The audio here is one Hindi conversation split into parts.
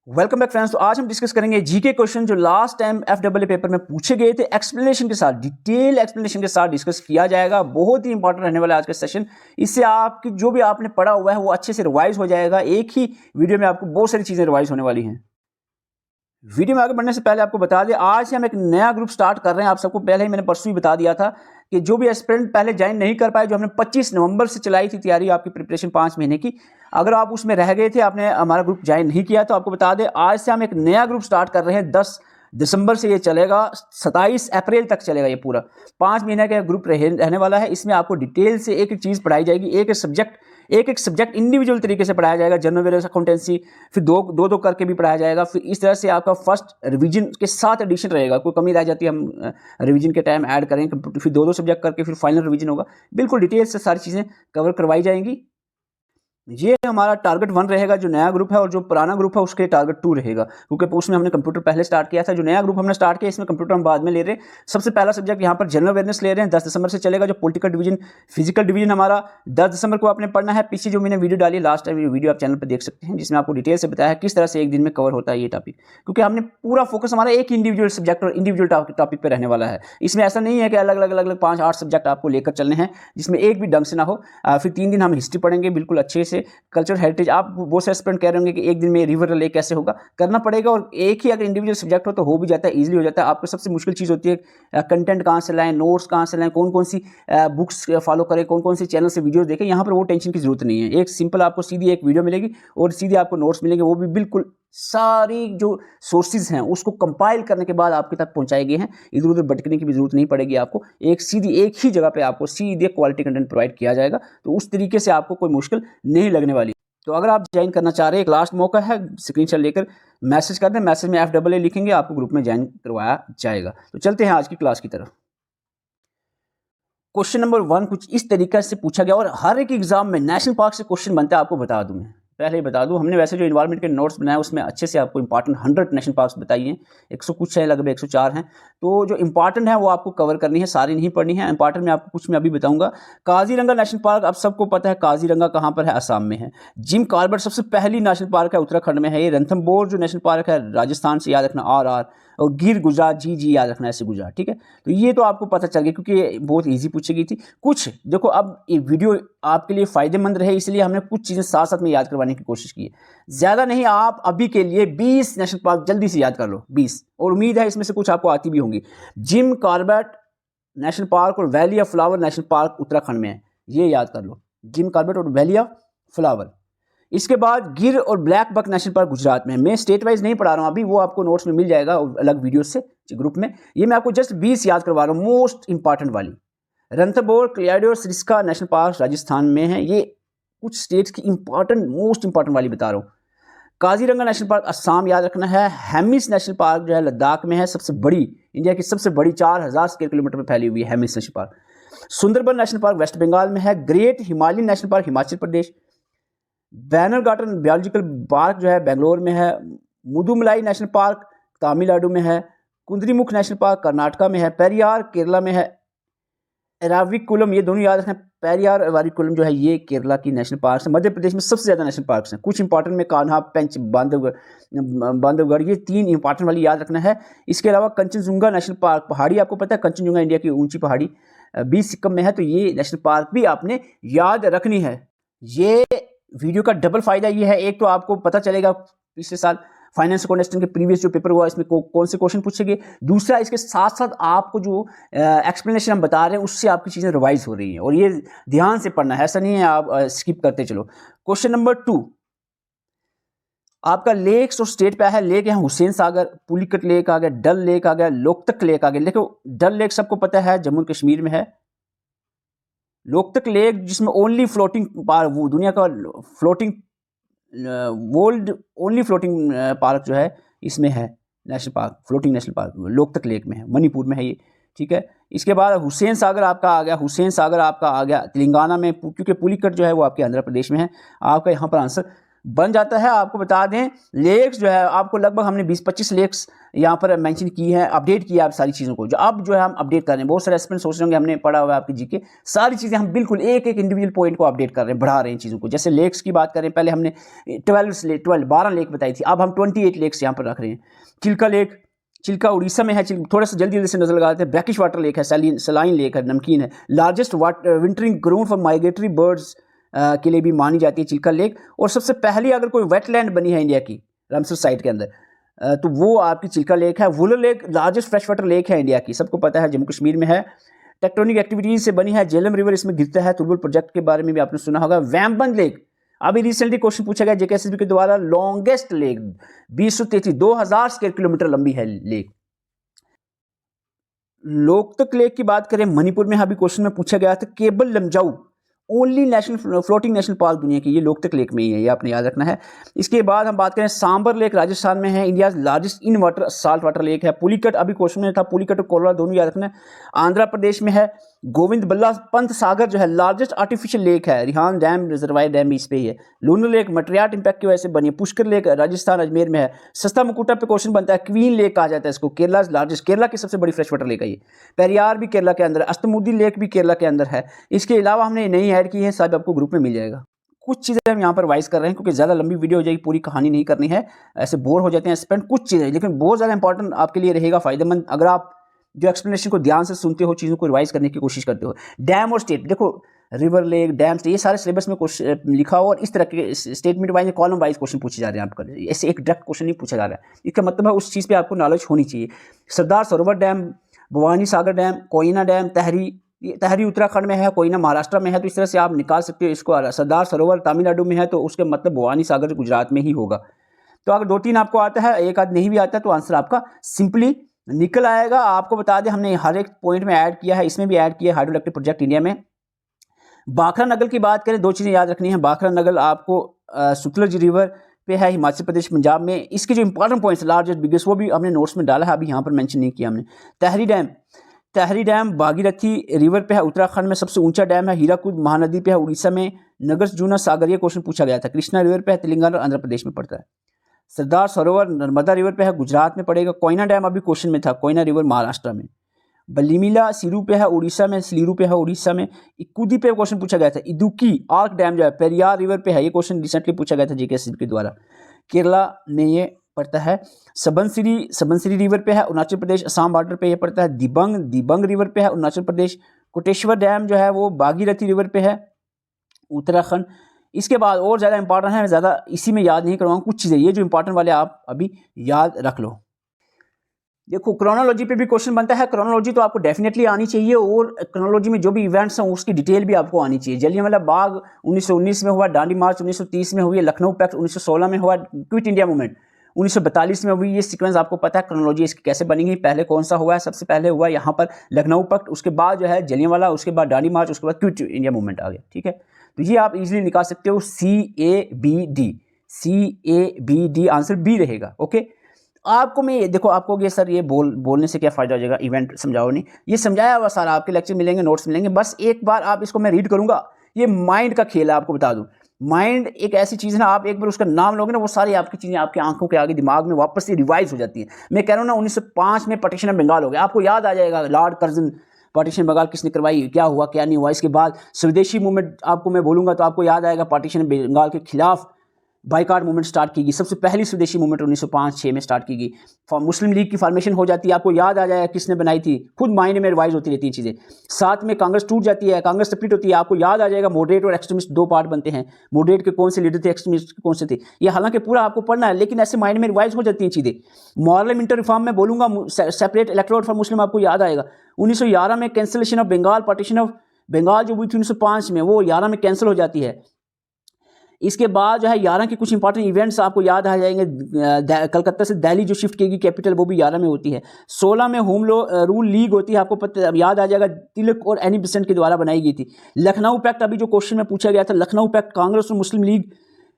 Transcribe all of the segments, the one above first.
Welcome back friends. तो आज हम डिस्कस करेंगे जीके क्वेश्चन जो लास्ट टाइम एफडब्ल्यूए पेपर में पूछे गए थे, एक्सप्लेनेशन के साथ, डिटेल एक्सप्लेनेशन के साथ डिस्कस किया जाएगा। बहुत ही इंपॉर्टेंट रहने वाला है आज का सेशन। इससे आपकी जो भी आपने पढ़ा हुआ है वो अच्छे से रिवाइज हो जाएगा। एक ही वीडियो में आपको बहुत सारी चीजें रिवाइज होने वाली हैं। वीडियो में आगे बढ़ने से पहले आपको बता दें, आज से हम एक नया ग्रुप स्टार्ट कर रहे हैं। आप सबको पहले ही मैंने परसों ही बता दिया था कि जो भी एस्पिरेंट पहले ज्वाइन नहीं कर पाए, जो हमने 25 नवंबर से चलाई थी तैयारी आपकी प्रिपरेशन 5 महीने की, अगर आप उसमें रह गए थे, आपने हमारा ग्रुप ज्वाइन नहीं किया, तो आपको बता दें आज से हम एक नया ग्रुप स्टार्ट कर रहे हैं। 10 दिसंबर से ये चलेगा, 27 अप्रैल तक चलेगा। ये पूरा 5 महीने का ग्रुप रहने वाला है। इसमें आपको डिटेल से एक एक चीज़ पढ़ाई जाएगी, एक एक सब्जेक्ट इंडिविजुअल तरीके से पढ़ाया जाएगा। जनरल अवेयरनेस, अकाउंटेंसी, फिर दो करके भी पढ़ाया जाएगा। फिर इस तरह से आपका फर्स्ट रिवीजन के साथ एडिशन रहेगा। कोई कमी रह जाती है हम रिवीजन के टाइम ऐड करेंगे, फिर दो सब्जेक्ट करके फिर फाइनल रिवीजन होगा। बिल्कुल डिटेल से सारी चीज़ें कवर करवाई जाएंगी। ये हमारा टारगेट 1 रहेगा जो नया ग्रुप है, और जो पुराना ग्रुप है उसके टारगेट 2 रहेगा, क्योंकि उसमें हमने कंप्यूटर पहले स्टार्ट किया था। जो नया ग्रुप हमने स्टार्ट किया इसमें कंप्यूटर हम बाद में ले रहे हैं। सबसे पहला सब्जेक्ट यहाँ पर जनरल अवेयरनेस ले रहे हैं, 10 दिसंबर से चलेगा। जो पॉलिटिकल डिवीजन, फिजिकल डिवीजन हमारा 10 दिसंबर को आपने पढ़ना है। पीछे जो मैंने वीडियो डाली लास्ट टाइम, वीडियो आप चैनल पर देख सकते हैं, जिसमें आपको डिटेल से बताया है किस तरह से एक दिन में कवर होता है ये टॉपिक, क्योंकि हमने पूरा फोकस हमारा एक इंडिविजुअल सब्जेक्ट और इंडिविजुअल टॉपिक पर रहने वाला है। इसमें ऐसा नहीं है कि अलग अलग 5-8 सब्जेक्ट आपको लेकर चलने हैं, जिसमें एक भी ढंग से ना हो। फिर 3 दिन हम हिस्ट्री पढ़ेंगे बिल्कुल अच्छे से, कल्चर हेरिटेज। आप बहुत से स्टूडेंट कह रहे होंगे कि एक दिन में रिवर लेक कैसे होगा, करना पड़ेगा। और एक ही अगर इंडिविजुअल सब्जेक्ट हो तो हो भी जाता है, इजीली हो जाता है। आपको सबसे मुश्किल चीज़ होती है कंटेंट कहाँ से लाएं, नोट्स कहाँ से लाएं, कौन कौन सी बुक्स फॉलो करें, कौन कौन सी चैनल से वीडियोस देखें। यहाँ पर वो टेंशन की जरूरत नहीं है। एक सिंपल आपको सीधी एक वीडियो मिलेगी और सीधे आपको नोट्स मिलेंगे, वो भी बिल्कुल सारी जो सोर्सेज हैं उसको कंपाइल करने के बाद आपके तक पहुंचाए गए हैं। इधर उधर भटकने की भी जरूरत नहीं पड़ेगी आपको। एक ही जगह पे आपको सीधे क्वालिटी कंटेंट प्रोवाइड किया जाएगा, तो उस तरीके से आपको कोई मुश्किल नहीं लगने वाली। तो अगर आप ज्वाइन करना चाह रहे हैं, एक लास्ट मौका है, स्क्रीनशॉट लेकर मैसेज कर दें। मैसेज में FAA लिखेंगे, आपको ग्रुप में ज्वाइन करवाया जाएगा। तो चलते हैं आज की क्लास की तरफ। क्वेश्चन नंबर 1 कुछ इस तरीके से पूछा गया, और हर एक एग्जाम में नेशनल पार्क से क्वेश्चन बनता है, आपको बता दूं मैं पहले ही बता दूं। हमने वैसे जो इन्वायरमेंट के नोट्स बनाए उसमें अच्छे से आपको इंपॉर्टेंट 100 नेशनल पार्क्स बताइए हैं। 100 कुछ है, लगभग 104 हैं। तो जो इंपॉर्टेंट है वो आपको कवर करनी है, सारी नहीं पढ़नी है। इंपॉर्टेंट में आपको कुछ मैं अभी बताऊंगा। काजीरंगा नेशनल पार्क, आप सबको पता है काजीरंगा कहाँ पर है, असम में है। जिम कॉर्बेट सबसे पहली नेशनल पार्क है, उत्तराखंड में है। ये रणथंभौर जो नेशनल पार्क है राजस्थान से, याद रखना RR। और गिर गुजरात, जी याद रखना, ऐसे गुजरात, ठीक है। तो ये तो आपको पता चल गया, क्योंकि ये बहुत इजी पूछी गई थी। कुछ देखो, अब ये वीडियो आपके लिए फायदेमंद रहे इसलिए हमने कुछ चीज़ें साथ साथ में याद करवाने की कोशिश की है। ज़्यादा नहीं, आप अभी के लिए 20 नेशनल पार्क जल्दी से याद कर लो, 20। और उम्मीद है इसमें से कुछ आपको आती भी होंगी। जिम कॉर्बेट नेशनल पार्क और Valley of Flower National Park Uttarakhand में है, ये याद कर लो। जिम कॉर्बेट और वैली ऑफ फ्लावर। इसके बाद गिर और Black Buck National Park Gujarat में। मैं स्टेट वाइज नहीं पढ़ा रहा हूँ अभी, वो आपको नोट्स में मिल जाएगा अलग वीडियो से ग्रुप में। ये मैं आपको जस्ट 20 याद करवा रहा हूँ, मोस्ट इंपॉर्टेंट वाली। रणथंभौर क्लियाडोर सरिस्का नेशनल पार्क राजस्थान में है। ये कुछ स्टेट्स की इंपॉर्टेंट, मोस्ट इंपॉर्टेंट वाली बता रहा हूँ। काजीरंगा नेशनल पार्क असम याद रखना है। हेमिस नेशनल पार्क जो है लद्दाख में है, सबसे बड़ी, इंडिया की सबसे बड़ी 4000 स्क्वायर किलोमीटर में फैली हुई है Hemis national park. Sundarban national park west Bengal में है। Great Himalayan national park Himachal Pradesh. Banner garden biological park जो है बेंगलोर में है। मुदुमलाई नेशनल पार्क तमिलनाडु में है। कुंद्रीमुख नेशनल पार्क कर्नाटका में है। पेरियार केरला में है। एराविकुलम, ये दोनों याद रखना। पेरियार एराविकुलम जो है ये केरला की नेशनल पार्क है। मध्य प्रदेश में सबसे ज़्यादा नेशनल पार्क हैं। कुछ इंपॉर्टेंट में कान्हा, पेंच, बांधवगढ़, ये 3 इंपॉर्टेंट वाली याद रखना है। इसके अलावा कंचनजुंगा नेशनल पार्क, पहाड़ी आपको पता है, कंचनजुंगा इंडिया की ऊंची पहाड़ी 20 सिक्किम में है, तो ये नेशनल पार्क भी आपने याद रखनी है। ये वीडियो का डबल फायदा ये है, एक तो आपको पता चलेगा पिछले साल फाइनेंस कॉन्टेस्टेंट के प्रीवियस जो पेपर हुआ इसमें कौन से क्वेश्चन पूछे गए। दूसरा, इसके साथ साथ आपको जो एक्सप्लेनेशन हम बता रहे हैं उससे आपकी चीज़ें रिवाइज हो रही हैं, और ये ध्यान से पढ़ना है, ऐसा नहीं है आप स्किप करते चलो। क्वेश्चन नंबर 2 आपका लेक्स और स्टेट पे है। लेक है हुसैन सागर, पुलिकट लेक आ गया, डल लेक आ गया, लोकतक लेक आ गया। देखो डल लेक सबको पता है जम्मू कश्मीर में है। लोकतक लेक जिसमें ओनली फ्लोटिंग पार्क, वो दुनिया का floating world only floating park जो है इसमें है national park, floating national park Loktak lake में है, मणिपुर में है ये, ठीक है। इसके बाद हुसैन सागर आपका आ गया। हुसैन सागर आपका आ गया तेलंगाना में, क्योंकि पुलिकट जो है वो आपके आंध्र प्रदेश में है। आपका यहाँ पर आंसर बन जाता है। आपको बता दें लेक्स जो है आपको लगभग हमने 20-25 लेक्स यहाँ पर मेंशन की है, अपडेट किया आप सारी चीज़ों को, जो अब जो है हम अपडेट कर रहे हैं। बहुत सारे एस्पिरेंट सोच रहे होंगे हमने पढ़ा हुआ है आपकी जीके, सारी चीज़ें हम बिल्कुल एक एक इंडिविजुअल पॉइंट को अपडेट कर रहे हैं, बढ़ा रहे हैं चीज़ों को। जैसे लेक्स की बात करें, पहले हमने 12 लेक बताई थी, अब हम 28 लेक्स यहाँ पर रख रहे हैं। चिल्का लेक, चिल्का उड़ीसा में है, थोड़ा सा जल्दी से नजर लगाते हैं। ब्रैकिश वाटर लेक है, सलाइन लेक है, नमकीन है। Largest wintering ground for migratory birds के लिए भी मानी जाती है चिल्का लेक। और सबसे पहली अगर कोई वेटलैंड बनी है इंडिया की रामसर साइट के अंदर, तो वो आपकी चिल्का लेक है। Wular lake largest fresh water lake है इंडिया की, सबको पता है, जम्मू कश्मीर में है। टेक्टोनिक एक्टिविटीज से बनी है, झेलम रिवर इसमें गिरता है। तुलबुल प्रोजेक्ट के बारे में भी आपने सुना होगा। वैम्बन लेक, अभी रिसेंटली क्वेश्चन पूछा गया जेकेएसएसबी के द्वारा, लॉन्गेस्ट लेक 2033 स्क्वायर किलोमीटर लंबी है लेक। लोकतक लेक की बात करें, मणिपुर में अभी क्वेश्चन में पूछा गया था। Keibul Lamjao only national floating national park दुनिया की, ये लोकतक लेक में ही है, ये आपने याद रखना है। इसके बाद हम बात करें, सांबर लेक राजस्थान में है, India largest in water salt water lake है। पुलिकट अभी क्वेश्चन में था, पुलिकट और कोलरा दोनों याद रखना है, आंध्र प्रदेश में है। गोविंद बल्ला पंत सागर जो है लार्जेस्ट आर्टिफिशियल लेक है, रिहान डैम रिजर्वायर डैम इस पे ही है। लूनर लेक मटरियाट इंपैक्ट की वजह से बनी है। पुष्कर लेक राजस्थान अजमेर में है। सस्ता मुकुटा पे क्वेश्चन बनता है, क्वीन लेक कहा जाता है इसको, केरला लार्जेस्ट, केरला की सबसे बड़ी फ्रेश वाटर लेक है ये। पेरियार भी केरला के अंदर है, अस्तमुद्दी लेक भी केरला के अंदर है। इसके अलावा हमने नई ऐड की है, सब आपको ग्रुप में मिल जाएगा। कुछ चीज़ें हम यहाँ पर वाइज कर रहे हैं क्योंकि ज़्यादा लंबी वीडियो हो जाएगी, पूरी कहानी नहीं करनी है, ऐसे बोर हो जाते हैं स्पेंड कुछ चीज़ें, लेकिन बहुत ज़्यादा इंपॉर्टेंट आपके लिए रहेगा, फायदेमंद, अगर आप जो एक्सप्लेनेशन को ध्यान से सुनते हो, चीज़ों को रिवाइज करने की कोशिश करते हो। डैम और स्टेट, देखो रिवर लेक डैम स्टेट, ये सारे सिलेबस में लिखा हो, और इस तरह के statement wise column wise question पूछे जा रहे हैं आपका, ऐसे एक डायरेक्ट क्वेश्चन नहीं पूछा जा रहा है। इसका मतलब है उस चीज़ पे आपको नॉलेज होनी चाहिए। सरदार सरोवर डैम, भवानी सागर डैम, कोयना डैम, तहरी उत्तराखंड में है, कोयना महाराष्ट्र में है, तो इस तरह से आप निकाल सकते हो इसको। सरदार सरोवर तमिलनाडु में है, तो उसके मतलब भवानी सागर गुजरात में ही होगा। तो अगर 2-3 आपको आता है, एक आध नहीं भी आता है, तो आंसर आपका सिंपली निकल आएगा। आपको बता दें हमने हर एक पॉइंट में ऐड किया है, इसमें भी ऐड किया है हाइड्रो इलेक्ट्रिक प्रोजेक्ट इंडिया में। बाखरा नगल की बात करें, 2 चीज़ें याद रखनी है। बाखरा नगल आपको सतलुज रिवर पे है, हिमाचल प्रदेश पंजाब में। इसके जो इंपॉर्टेंट पॉइंट्स लार्जेस्ट बिगेस्ट, वो भी हमने नोट्स में डाला है, अभी यहाँ पर मेंशन नहीं किया हमने। तहरी डैम भागीरथी रिवर पे है, उत्तराखंड में सबसे ऊंचा डैम है। हीराकुद महानदी पे है, उड़ीसा में। नगरजुना सागर, ये क्वेश्चन पूछा गया था, कृष्णा रिवर पे है, तेलंगाना और आंध्र प्रदेश में पड़ता है। सरदार सरोवर नर्मदा रिवर पे है, गुजरात में पड़ेगा। कोयना डैम अभी क्वेश्चन में था, कोयना रिवर महाराष्ट्र में। बलीमिला सिरू पे है उड़ीसा में, स्लीरू पे है उड़ीसा में। इकुदी पे क्वेश्चन पूछा गया था। इदुकी आर्क डैम जो है पेरियार रिवर पे है, ये क्वेश्चन रिसेंटली पूछा गया था जेकेएसएसबी के द्वारा, केरला में ये पड़ता है। सबनसिरी रिवर पे है, अरुणाचल प्रदेश असम बॉर्डर पे ये पड़ता है। दिबंग रिवर पे है, अरुणाचल प्रदेश। कोटेश्वर डैम जो है वो भागीरथी रिवर पे है, उत्तराखंड। इसके बाद और ज़्यादा इंपॉर्टेंट है, ज़्यादा इसी में याद नहीं करवाऊँ, कुछ चीज़ें ये जो इंपॉर्टेंट वाले आप अभी याद रख लो। देखो क्रोनोलॉजी पे भी क्वेश्चन बनता है, क्रोनोलॉजी तो आपको डेफिनेटली आनी चाहिए, और क्रोनोलॉजी में जो भी इवेंट्स हैं उसकी डिटेल भी आपको आनी चाहिए। जलियांवाला बाग 1919 में हुआ, दांडी मार्च 1930 में हुई है, लखनऊ पैक्ट 1916 में हुआ, क्विट इंडिया मूवमेंट 1942 में हुई। ये सीक्वेंस आपको पता है, क्रोनोलॉजी इसकी कैसे बनेगी, पहले कौन सा हुआ है, सबसे पहले हुआ यहाँ पर लखनऊ पैक्ट, उसके बाद जो है जलियांवाला, उसके बाद दांडी मार्च, उसके बाद क्विट इंडिया मूवमेंट आ गया। ठीक है, तो ये आप इजीली निकाल सकते हो, CABD आंसर बी रहेगा। ओके, आपको मैं देखो, आपको ये सर ये बोलने से क्या फ़ायदा हो जाएगा, इवेंट समझाओ नहीं, ये समझाया हुआ सारा, आपके लेक्चर मिलेंगे, नोट्स मिलेंगे, बस एक बार आप इसको मैं रीड करूँगा। ये माइंड का खेल है, आपको बता दूँ। माइंड एक ऐसी चीज़ है ना, आप एक बार उसका नाम लोगे ना, वो सारी आपकी चीज़ें आपकी आंखों के आगे दिमाग में वापस से रिवाइज हो जाती है। मैं कह रहा हूँ ना, 1905 में पार्टीशन ऑफ बंगाल हो गया, आपको याद आ जाएगा लॉर्ड कर्जन, पार्टीशन बंगाल किसने करवाई, क्या हुआ क्या नहीं हुआ। इसके बाद स्वदेशी मूवमेंट आपको मैं बोलूँगा तो आपको याद आएगा, पार्टीशन बंगाल के खिलाफ बाइकाट मूवमेंट स्टार्ट की गई, सबसे पहली स्वदेशी मूवमेंट 1905-6 में स्टार्ट की गई। मुस्लिम लीग की फॉर्मेशन हो जाती है, आपको याद आ जाएगा किसने बनाई थी, खुद माइंड में रिवाइज होती रहती है चीज़ें। साथ में कांग्रेस टूट जाती है, कांग्रेस स्प्लिट होती है, आपको याद आ जाएगा मॉडरेट और एक्सट्रीमिस्ट 2 पार्ट बनते हैं, मॉडरेट के कौन से लीडर थे, एक्सट्रीमिस्ट के कौन से थे, ये हालांकि पूरा आपको पढ़ना है, लेकिन ऐसे माइंड में रिवाइज हो जाती हैं चीज़ें। मॉरल इंटर रिफॉर्म में बोलूँगा, सेपरेट इलेक्टोरेट फॉर मुस्लिम आपको याद आएगा। 1911 में cancellation of Bengal, partition of Bengal जो हुई थी 1905 में, वो 11 में कैंसिल हो जाती है। इसके बाद जो है 11 के कुछ इंपॉर्टेंट इवेंट्स आपको याद आ जाएंगे। कलकत्ता से दिल्ली जो शिफ्ट की कैपिटल, वो भी 11 में होती है। 16 में होम रूल लीग होती है, आपको पता याद आ जाएगा, तिलक और एनी बेसेंट के द्वारा बनाई गई थी। लखनऊ पैक्ट, अभी जो क्वेश्चन में पूछा गया था, लखनऊ पैक्ट कांग्रेस और मुस्लिम लीग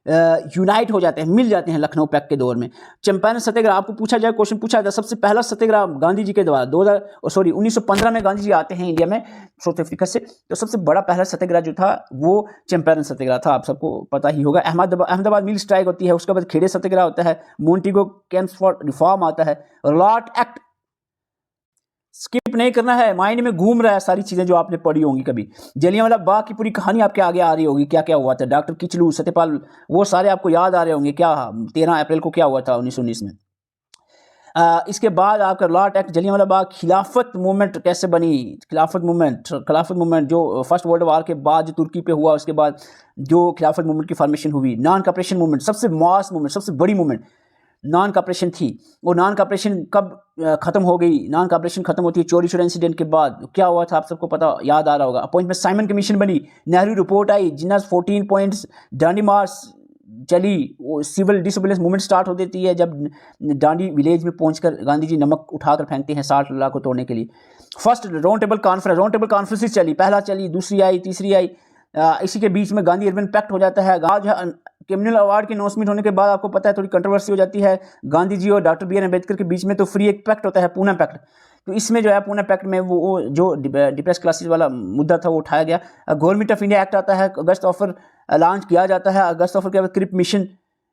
यूनाइट हो जाते हैं, मिल जाते हैं लखनऊ पैक्ट के दौर में। चंपारण सत्याग्रह आपको पूछा जाए, क्वेश्चन पूछा जाए, सबसे पहला सत्याग्रह गांधी जी के द्वारा 1915 में गांधी जी आते हैं इंडिया में साउथ अफ्रीका से। तो सबसे बड़ा पहला सत्याग्रह जो था वो चंपारण सत्याग्रह था, आप सबको पता ही होगा। अहमदाबाद मिल स्ट्राइक होती है, उसके बाद खेड़े सत्याग्रह होता है, मोंटेगो कैंप्स फॉर रिफॉर्म आता है, लॉट एक्ट, स्किप नहीं करना है, माइंड में घूम रहा है सारी चीजें जो आपने पढ़ी होंगी कभी। जलियांवाला बाग की पूरी कहानी आपके आगे आ रही होगी, क्या क्या हुआ था, डॉक्टर किचलू, सत्यपाल, वो सारे आपको याद आ रहे होंगे, क्या 13 अप्रैल को क्या हुआ था 1919 में। इसके बाद आपका लॉट एक्ट, जलियांवाला बाग, खिलाफत मूवमेंट कैसे बनी, खिलाफत मूवमेंट जो फर्स्ट वर्ल्ड वार के बाद जो तुर्की पे हुआ, उसके बाद जो खिलाफत मूवमेंट की फॉर्मेशन हुई। नॉन कॉपरेशन मूवमेंट, सबसे मास मूवमेंट, सबसे बड़ी मूवमेंट नॉन कॉपरेशन थी। वो नॉन कॉपरेशन कब खत्म हो गई? नॉन कॉपरेशन खत्म होती है चोरी शोरी इंसिडेंट के बाद। क्या हुआ था आप सबको पता, याद आ रहा होगा। अपॉइंटमेंट साइमन कमीशन बनी, नेहरू रिपोर्ट आई, जिन्नास 14 पॉइंट्स, डांडी मार्च चली, वो सिविल डिसोबीडियंस मूवमेंट स्टार्ट हो देती है जब डांडी विलेज में पहुंचकर गांधी जी नमक उठाकर फेंकते हैं 60 लाख को तोड़ने के लिए। फर्स्ट राउंड टेबल कॉन्फ्रेंस चली, पहला चली, दूसरी आई, तीसरी आई। इसी के बीच में गांधी अर्बन पैक्ट हो जाता है। आज कम्युनल अवार्ड की अनाउंसमेंट होने के बाद आपको पता है थोड़ी कंट्रोवर्सी हो जाती है गांधी जी और डॉक्टर बी आर अम्बेडकर के बीच में। तो फ्री एक पैक्ट होता है, पूना पैक्ट। तो इसमें जो है पूना पैक्ट में वो जो डिप्रेस क्लासेस वाला मुद्दा था वो उठाया गया। गवर्नमेंट ऑफ इंडिया एक्ट आता है, अगस्त ऑफर लॉन्च किया जाता है। अगस्त ऑफर के बाद Cripps mission,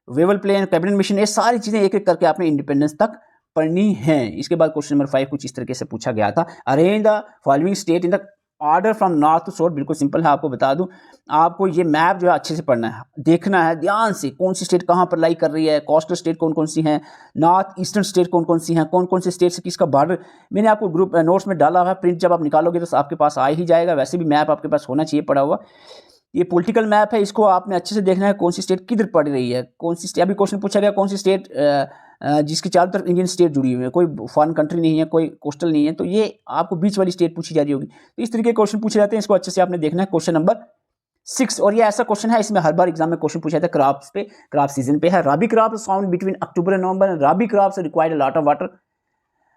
Wavell plan, cabinet mission, ये सारी चीज़ें एक एक करके आपने इंडिपेंडेंस तक पढ़नी है। इसके बाद क्वेश्चन नंबर 5 कुछ इस तरीके से पूछा गया था, arrange the following state in the order from north to south. बिल्कुल सिंपल है, आपको बता दूं, आपको ये मैप जो है अच्छे से पढ़ना है, देखना है ध्यान से, कौन सी स्टेट कहाँ पर लाई कर रही है, कोस्टल स्टेट कौन कौन सी हैं, नॉर्थ ईस्टर्न स्टेट कौन कौन सी हैं, कौन कौन से स्टेट से किसका बॉर्डर। मैंने आपको ग्रुप नोट्स में डाला हुआ है, प्रिंट जब आप निकालोगे तो आपके पास आ ही जाएगा। वैसे भी मैप आपके पास होना चाहिए पड़ा हुआ। ये पॉलिटिकल मैप है, इसको आपने अच्छे से देखना है, कौन सी स्टेट किधर पड़ रही है, कौन सी स्टेट। अभी क्वेश्चन पूछा गया कौन सी स्टेट जिसके चारों तरफ इंडियन स्टेट जुड़ी हुई है, कोई फॉरेन कंट्री नहीं है, कोई कोस्टल नहीं है, तो ये आपको बीच वाली स्टेट पूछी जा रही होगी। तो इस तरीके के क्वेश्चन पूछे जाते हैं, इसको अच्छे से आपने देखना है। क्वेश्चन नंबर 6, और ये ऐसा क्वेश्चन है, इसमें हर बार एग्जाम में क्वेश्चन पूछा जाता है क्रॉप्स पे, क्रॉप सीजन पे है। Rabi crops found between October and November, rabi crops required a lot of water,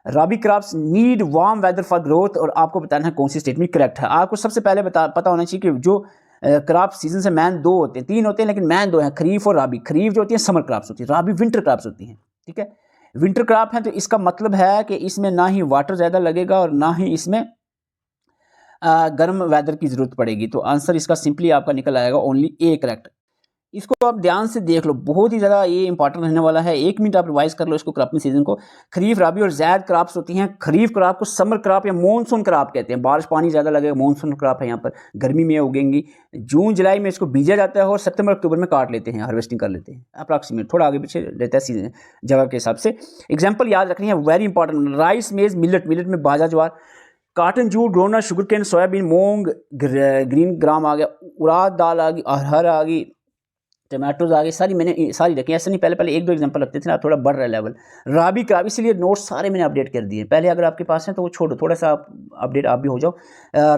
rabi crops need warm weather for growth. और आपको बताना है कौन सी स्टेटमेंट करेक्ट है। आपको सबसे पहले पता होना चाहिए कि जो क्रॉप सीजन से मैन 2 होते हैं, 3 होते हैं, लेकिन मैन 2 हैं, खरीफ और राबी। खरीफ जो होती है समर क्रॉप्स होती है, राबी विंटर क्रॉप्स होती हैं, ठीक है। विंटर क्रॉप है तो इसका मतलब है कि इसमें ना ही वाटर ज़्यादा लगेगा और ना ही इसमें गर्म वेदर की ज़रूरत पड़ेगी। तो आंसर इसका सिंपली आपका निकल आएगा ओनली ए करेक्ट। इसको आप ध्यान से देख लो, बहुत ही ज़्यादा ये इंपॉर्टेंट रहने वाला है। 1 मिनट आप रिवाइज कर लो इसको, क्रॉपिंग सीजन को। खरीफ, राबी और ज़ैद क्रॉप्स होती हैं। खरीफ क्रॉप को समर क्रॉप या मॉनसून क्रॉप कहते हैं, बारिश पानी ज़्यादा लगेगा, मॉनसून क्रॉप है, यहाँ पर गर्मी में उगेंगी। जून जुलाई में इसको बीजा जाता है और सितंबर अक्टूबर में काट लेते हैं, हार्वेस्टिंग कर लेते हैं। अप्रॉक्सीमेट थोड़ा आगे पीछे रहता है सीजन जगह के हिसाब से। एग्जाम्पल याद रखनी है, very important. Rice, maize, millet, millet में bajra, jowar, cotton, jute, groundnut, sugar cane, soybean, moong, green gram आ गया, उड़द दाल आ गई, अरहर आ गई, टमाटोज आ गए, सारी मैंने सारी रखी। ऐसा नहीं पहले 1-2 एग्जांपल रखते थे ना, थोड़ा बढ़ रहा है लेवल। राबी क्रॉप, इसलिए नोट्स सारे मैंने अपडेट कर दिए। पहले अगर आपके पास है तो वो छोड़ो, थोड़ा सा अपडेट आप भी हो जाओ।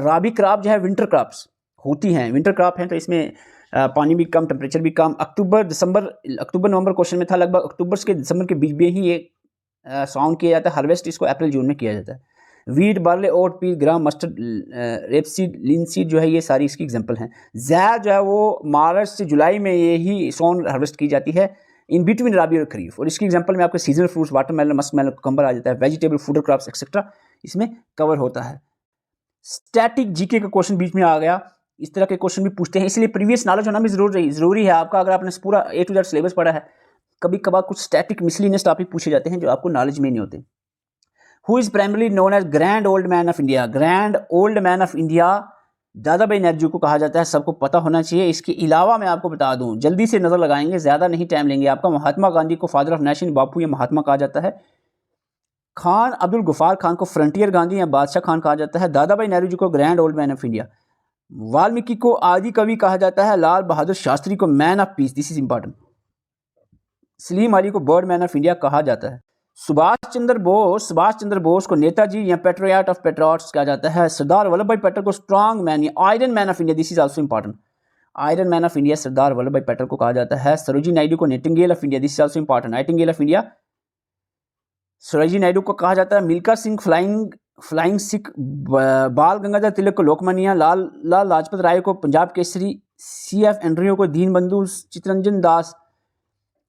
राबी क्रॉप जो है विंटर क्रॉप्स होती हैं, विंटर क्रॉप हैं, तो इसमें पानी भी कम, टेम्परेचर भी कम। अक्टूबर नवंबर क्वेश्चन में था, लगभग अक्टूबर से दिसंबर के बीच में ही ये साउंड किया जाता है। हार्वेस्ट इसको अप्रैल जून में किया जाता है। वीट, बार्ले, ओट, पील, ग्राम, मस्टर्ड, रेपसीड, लिनसीड जो है ये सारी इसकी एग्जांपल हैं। ज़ैद जो है वो मार्च से जुलाई में ये ही सोन हार्वेस्ट की जाती है, इन बिटवीन राबी और खरीफ। और इसकी एग्जांपल में आपके seasonal fruits, watermelon, muskmelon, cucumber आ जाता है। वेजिटेबल, फूडर क्रॉप्स एक्सेट्रा इसमें कवर होता है। स्टैटिक जीके का क्वेश्चन बीच में आ गया, इस तरह के क्वेश्चन भी पूछते हैं, इसलिए प्रीवियस नॉलेज होना भी जरूरी है आपका। अगर आपने पूरा A to Z सिलेबस पढ़ा है, कभी कभार कुछ स्टैटिक मिसलिनियस टॉपिक पूछे जाते हैं जो आपको नॉलेज में नहीं होते। Who is primarily known as grand old man of India? Grand old man of India दादा भाई नौरोजी को कहा जाता है, सबको पता होना चाहिए। इसके अलावा मैं आपको बता दूं, जल्दी से नजर लगाएंगे, ज्यादा नहीं टाइम लेंगे आपका। महात्मा गांधी को फादर ऑफ नेशन, बापू या महात्मा कहा जाता है। खान अब्दुल गफ्फार खान को फ्रंटियर गांधी या बादशाह खान कहा जाता है। दादा भाई नौरोजी को grand old man of India. Valmiki को आदि कवि कहा जाता है। लाल बहादुर शास्त्री को man of peace, this is important. Salim Ali को बर्ड मैन ऑफ इंडिया कहा जाता है। सुभाष चंद्र बोस को नेताजी या पेट्रियाट ऑफ पेट्रियाट्स कहा जाता है। सरदार वल्लभ भाई पटेल को स्ट्रांग मैन या iron man of India, this is also important. Iron man of India Sardar Vallabh Bhai Patel को कहा जाता है। सरोजिनी नायडू को nightingale of India, this is also important. Nightingale of India Sarojini Naidu को कहा जाता है। मिल्खा सिंह फ्लाइंग फ्लाइंग सिख, बाल गंगाधर तिलक को लोकमान्य, लाल लाजपत राय को पंजाब केसरी, CF एंड्रयू को दीनबंधु, चित्तरंजन दास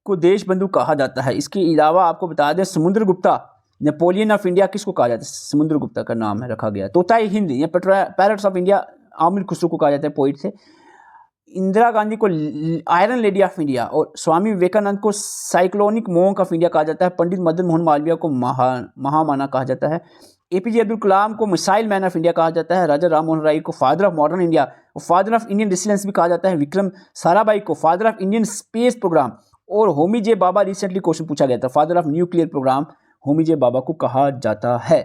को देशबंधु कहा जाता है। इसके अलावा आपको बता दें समुद्रगुप्ता, नेपोलियन ऑफ इंडिया किसको कहा जाता है? समुद्रगुप्ता का नाम है रखा गया। तोताई हिंद या parrots of India Aamir Khusro को कहा जाता है, पोइट थे। इंदिरा गांधी को आयरन लेडी ऑफ इंडिया और स्वामी विवेकानंद को साइक्लोनिक मोंक ऑफ इंडिया कहा जाता है। पंडित मदन मोहन मालवीय को महामाना कहा जाता है। APJ अब्दुल कलाम को मिसाइल मैन ऑफ इंडिया कहा जाता है। राजा राम मोहन राय को फादर ऑफ मॉडर्न इंडिया और फादर ऑफ इंडियन रेसिलेंस भी कहा जाता है। विक्रम साराभाई को father of Indian space programme और Homi J Bhabha, recently question पूछा गया था, father of nuclear programme Homi J Bhabha को कहा जाता है।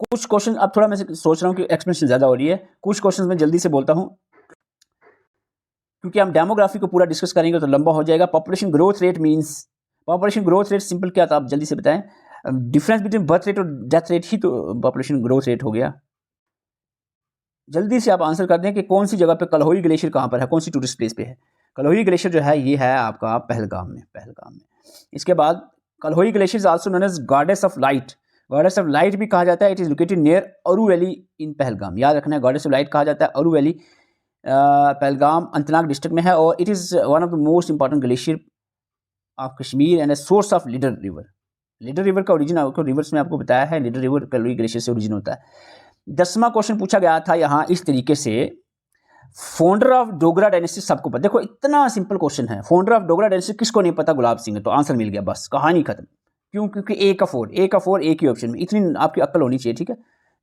कुछ क्वेश्चन अब थोड़ा मैं सोच रहा हूँ कि एक्सप्लेनेशन ज़्यादा हो रही है, कुछ क्वेश्चन मैं जल्दी से बोलता हूँ क्योंकि हम डेमोग्राफी को पूरा डिस्कस करेंगे तो लंबा हो जाएगा। Population growth rate means, population growth rate simple क्या था आप जल्दी से बताएं? डिफरेंस बिटवीन बर्थ रेट और डेथ रेट ही तो पॉपुलेशन ग्रोथ रेट हो गया। जल्दी से आप आंसर कर दें कि कौन सी जगह पे कलहोई ग्लेशियर कहाँ पर है, कौन सी टूरिस्ट प्लेस पे है? कलहोई ग्लेशियर जो है ये है आपका पहलगाम में, पहलगाम में। इसके बाद Kolahoi glacier also known as goddess of light, goddess of light भी कहा जाता है। It is located near Aru valley in Pahalgam, याद रखना है, गॉडेस ऑफ लाइट कहा जाता है। अरू वैली पहलगाम अनंतनाग डिस्ट्रिक्ट में है और it is one of the most important glacier of Kashmir and a source of leader river. Leader river का ओरिजिन आपको रिवर्स में आपको बताया है, लीडर रिवर कलहोई ग्लेशियर से ओरिजिन होता है। 10वां क्वेश्चन पूछा गया था यहाँ इस तरीके से, फाउंडर ऑफ डोगरा डायनेस्टी सबको पता, देखो इतना सिंपल क्वेश्चन है, फाउंडर ऑफ डोगरा डायनेस्टी किसको नहीं पता? गुलाब सिंह है, तो आंसर मिल गया, बस कहानी खत्म। क्यों? क्योंकि ए का फोर एक ही ऑप्शन में, इतनी आपकी अक्ल होनी चाहिए, ठीक है,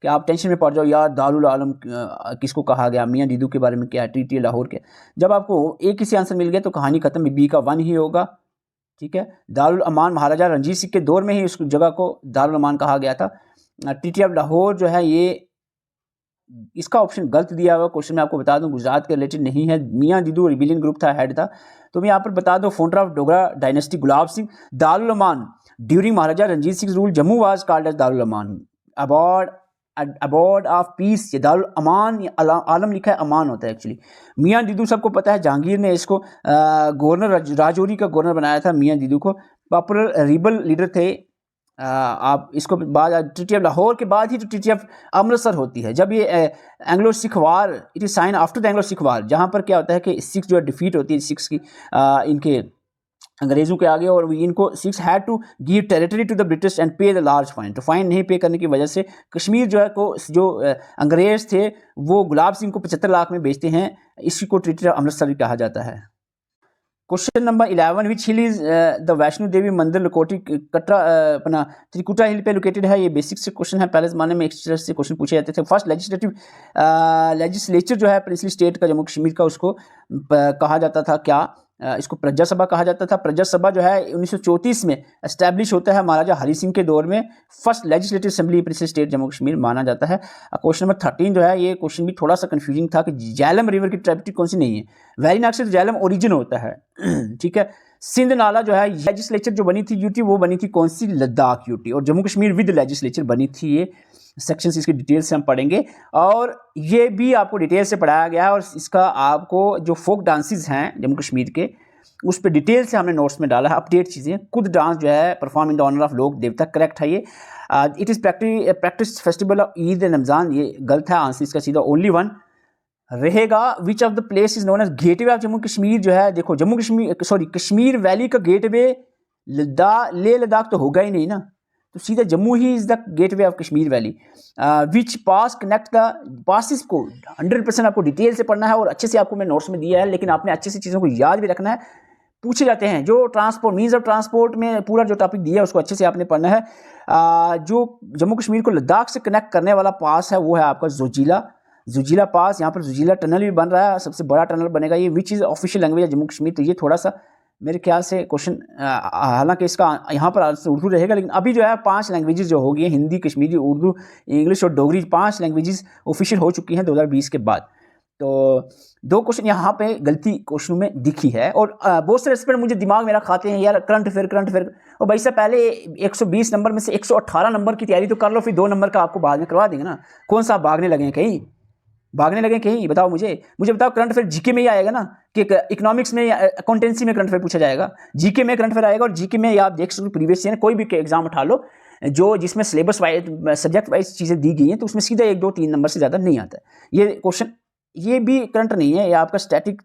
कि आप टेंशन में पड़ जाओ यार दारुल आलम किसको कहा गया, मियाँ दीदू के बारे में क्या है, TT लाहौर के। जब आपको एक ही से आंसर मिल गया तो कहानी खत्म, B का 1 ही होगा, ठीक है। दारुल अमान महाराजा रणजीत सिंह के दौर में ही उस जगह को दारुल अमान कहा गया था। TT ऑफ लाहौर जो है ये इसका ऑप्शन गलत दिया हुआ क्वेश्चन में, आपको बता दूं गुजरात के रिलेटेड नहीं है। मियाँ दीदू रिबिलियन ग्रुप था, हेड था, तो मैं यहाँ पर बता दूं founder of Dogra dynasty Gulab Singh. Darul Aman during Maharaja Ranjit Singh rule Jammu was called as Darul Aman. Abode of peace, ये दारुल अमान, आलम लिखा है, अमान होता है एक्चुअली। मियाँ दीदू सबको पता है, जहांगीर ने इसको गवर्नर, राजौरी का गवर्नर बनाया था मियाँ दीदू को। पॉपुलर रिबल लीडर थे। आप इसको बाद TT ऑफ लाहौर के बाद ही तो TT ऑफ अमृतसर होती है, जब ये Anglo Sikh war, it is sign after the Anglo Sikh war, जहाँ पर क्या होता है कि सिख जो है डिफीट होती है सिख्स की इनके अंग्रेजों के आगे, और इनको Sikhs had to give territory to the British and pay the large fine. तो फाइन नहीं पे करने की वजह से कश्मीर जो है को जो अंग्रेज थे वो गुलाब सिंह को 75 लाख में बेचते हैं, इसी को ट्रीटी ऑफ अमृतसर भी कहा जाता है। Question number 11, which hill is the Vaishno Devi mandir located, Katra अपना त्रिकुटा हिल पे लोकेटेड है। ये बेसिक से क्वेश्चन है, पहले ज़माने में एक से क्वेश्चन पूछे जाते थे। फर्स्ट लेजिस्लेचर जो है प्रिंसली स्टेट का जम्मू कश्मीर का, उसको कहा जाता था क्या? इसको प्रजा सभा कहा जाता था। प्रजा सभा जो है 1934 में एस्टैब्लिश होता है महाराजा हरि सिंह के दौर में। First legislative assembly princely state Jammu Kashmir माना जाता है। क्वेश्चन नंबर 13 जो है, ये क्वेश्चन भी थोड़ा सा कंफ्यूजिंग था कि झेलम रिवर की ट्रिब्यूटरी कौन सी नहीं है। वेरीनाग से झेलम ओरिजिन होता है, ठीक है। सिंध नाला जो है लेजिस्लेचर जो बनी थी यूटी, वो बनी थी कौन सी? लद्दाख यूटी। और जम्मू कश्मीर विद लेजिस्लेचर बनी थी। ये सेक्शंस इसकी डिटेल से हम पढ़ेंगे और ये भी आपको डिटेल से पढ़ाया गया है। और इसका आपको जो फोक डांसेस हैं जम्मू कश्मीर के, उस पर डिटेल से हमने नोट्स में डाला है, अपडेट चीज़ें। कुद डांस जो है perform in the honour of लोक देवता, करेक्ट है ये। It is practice festival of Eid and Ramzan, ये गलत है, आंसर इसका सीधा ओनली 1 रहेगा। Which of the place is known as gateway of Jammu Kashmir जो है, देखो जम्मू कश्मीर कश्मीर वैली का गेटवे लेह लद्दाख तो होगा ही नहीं ना, तो सीधा जम्मू ही is the gateway of Kashmir valley. Which pass connect the passes को 100% आपको डिटेल से पढ़ना है और अच्छे से आपको मैं नोट्स में दिया है, लेकिन आपने अच्छे से चीज़ों को याद भी रखना है। पूछे जाते हैं जो ट्रांसपोर्ट मीन्स ऑफ ट्रांसपोर्ट में पूरा जो टॉपिक दिया है उसको अच्छे से आपने पढ़ना है। जो जम्मू कश्मीर को लद्दाख से कनेक्ट करने वाला पास है वो है आपका जुजीला पास। यहाँ पर जुजीला टनल भी बन रहा है, सबसे बड़ा टनल बनेगा ये। विच इज़ ऑफिशियल लैंग्वेज है जम्मू कश्मीर, तो ये थोड़ा सा मेरे ख्याल से क्वेश्चन, हालांकि इसका यहाँ पर उर्दू रहेगा, लेकिन अभी जो है 5 लैंग्वेजेस जो हो गई हैं, हिंदी, कश्मीरी, उर्दू, इंग्लिश और डोगरी, 5 लैंग्वेजेस ऑफिशियल हो चुकी हैं 2020 के बाद। तो 2 क्वेश्चन यहाँ पे गलती क्वेश्चन में दिखी है। और बहुत सारे स्टूडेंट मुझे दिमाग मेरा खाते हैं यार करंट अफेयर। और भाई साहब पहले 120 नंबर में से 118 नंबर की तैयारी तो कर लो, फिर 2 नंबर का आपको बाद में करवा देंगे ना। कौन सा भागने लगे कहीं बताओ मुझे बताओ। करंट अफेयर जीके में ही आएगा ना, कि इकोनॉमिक्स में या अकाउंटेंसी में करंट अफेयर पूछा जाएगा। जीके में करंट अफेयर आएगा, और जीके में आप देख सकते प्रीवियस ईयर कोई भी एग्जाम उठा लो, जो जिसमें सिलेबस वाइज सब्जेक्ट वाइज चीज़ें दी गई हैं, तो उसमें सीधा 1 2 3 नंबर से ज़्यादा नहीं आता है। ये क्वेश्चन ये भी करंट नहीं है, ये आपका स्टैटिक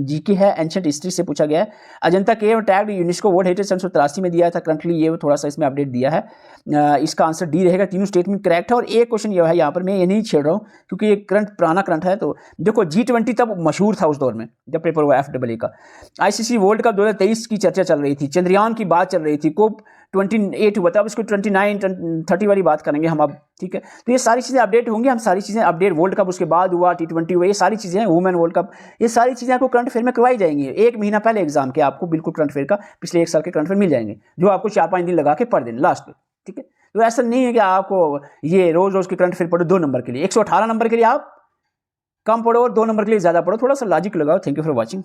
जीके है, एंशिएंट हिस्ट्री से पूछा गया है। अजंता केव टैग्ड यूनेस्को वर्ल्ड हेरिटेज 1983 में दिया था, करंटली ये थोड़ा सा इसमें अपडेट दिया है। इसका आंसर डी रहेगा, तीनों स्टेटमेंट करेक्ट है। और एक क्वेश्चन ये है यहाँ पर, मैं ये नहीं छेड़ रहा हूँ क्योंकि ये करंट पुराना करंट है। तो देखो G20 तब मशहूर था उस दौर में जब पेपर हुआ FAA का। ICC वर्ल्ड कप 2023 की चर्चा चल रही थी, चंद्रयान की बात चल रही थी, कोप 28 हुआ था, अब इसको 29 30 वाली बात करेंगे हम अब, ठीक है। तो ये सारी चीज़ें अपडेट होंगी, हम सारी चीज़ें अपडेट, वर्ल्ड कप उसके बाद हुआ, T20 हुआ, ये सारी चीज़ें, वुमेन वर्ल्ड कप, ये सारी चीज़ें आपको करंट अफेयर में करवाई जाएंगी। 1 महीना पहले एग्जाम के आपको बिल्कुल करंट अफेयर का पिछले 1 साल के करंट अफेयर मिल जाएंगे, जो आपको 4-5 दिन लगा के पढ़ देना लास्ट में, ठीक है। तो ऐसा नहीं है कि आपको ये रोज रोज के करंट अफेयर पढ़ो 2 नंबर के लिए, 118 नंबर के लिए आप कम पढ़ो और 2 नंबर के लिए ज़्यादा पढ़ो, थोड़ा सा लॉजिक लगाओ। Thank you for watching.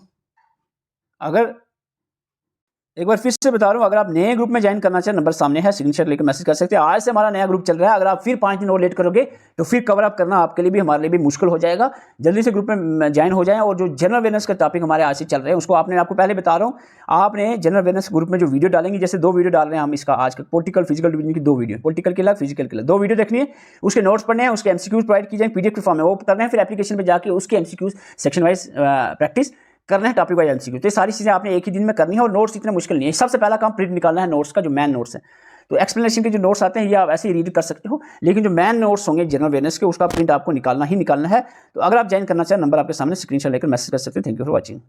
अगर एक बार फिर से बता रहा हूँ, अगर आप नए ग्रुप में ज्वाइन करना चाहें, नंबर सामने है, स्क्रीनशॉट लेकर मैसेज कर सकते हैं। आज से हमारा नया ग्रुप चल रहा है, अगर आप फिर 5 दिन और लेट करोगे तो फिर कवर अप करना आपके लिए भी हमारे लिए भी मुश्किल हो जाएगा। जल्दी से ग्रुप में ज्वाइन हो जाएं। और जो जनरल अवेयरनेस का टॉपिक हमारे आज से चल रहे हैं, उसको आपको पहले बता रहा हूँ, आपने जनरल अवेयरनेस ग्रुप में जो वीडियो डालेंगे, जैसे 2 वीडियो डाल रहे हैं हम इसका आज का, पॉलिटिकल फिजिकल डिवीजन की 2 वीडियो, पॉलिटिकल के अलग, फिजिकल के अलग 2 वीडियो देखनी है, उसके नोट्स पढ़ने हैं, उसके MCQs प्रोवाइड की जाएंगे PDF के फॉर्म में, वो करना है, फिर एप्लीकेशन में जाके उसके MCQs सेक्शन वाइज प्रैक्टिस करना है, टॉपिक वाइज MCQ। तो ये सारी चीज़ें आपने एक ही दिन में करनी है और नोट्स इतना मुश्किल नहीं है। सबसे पहला काम प्रिंट निकालना है नोट्स का, जो मैन नोट्स है। तो एक्सप्लेनेशन के जो नोट्स आते हैं ये आप ऐसे ही रीड कर सकते हो, लेकिन जो मैन नोट्स होंगे जनरल अवेयरनेस के, उसका प्रिंट आपको निकालना ही निकालना है। तो अगर आप ज्वाइन करना चाहें, नंबर आपके सामने, स्क्रीनशॉट लेकर मैसेज कर सकते हैं। Thank you for watching.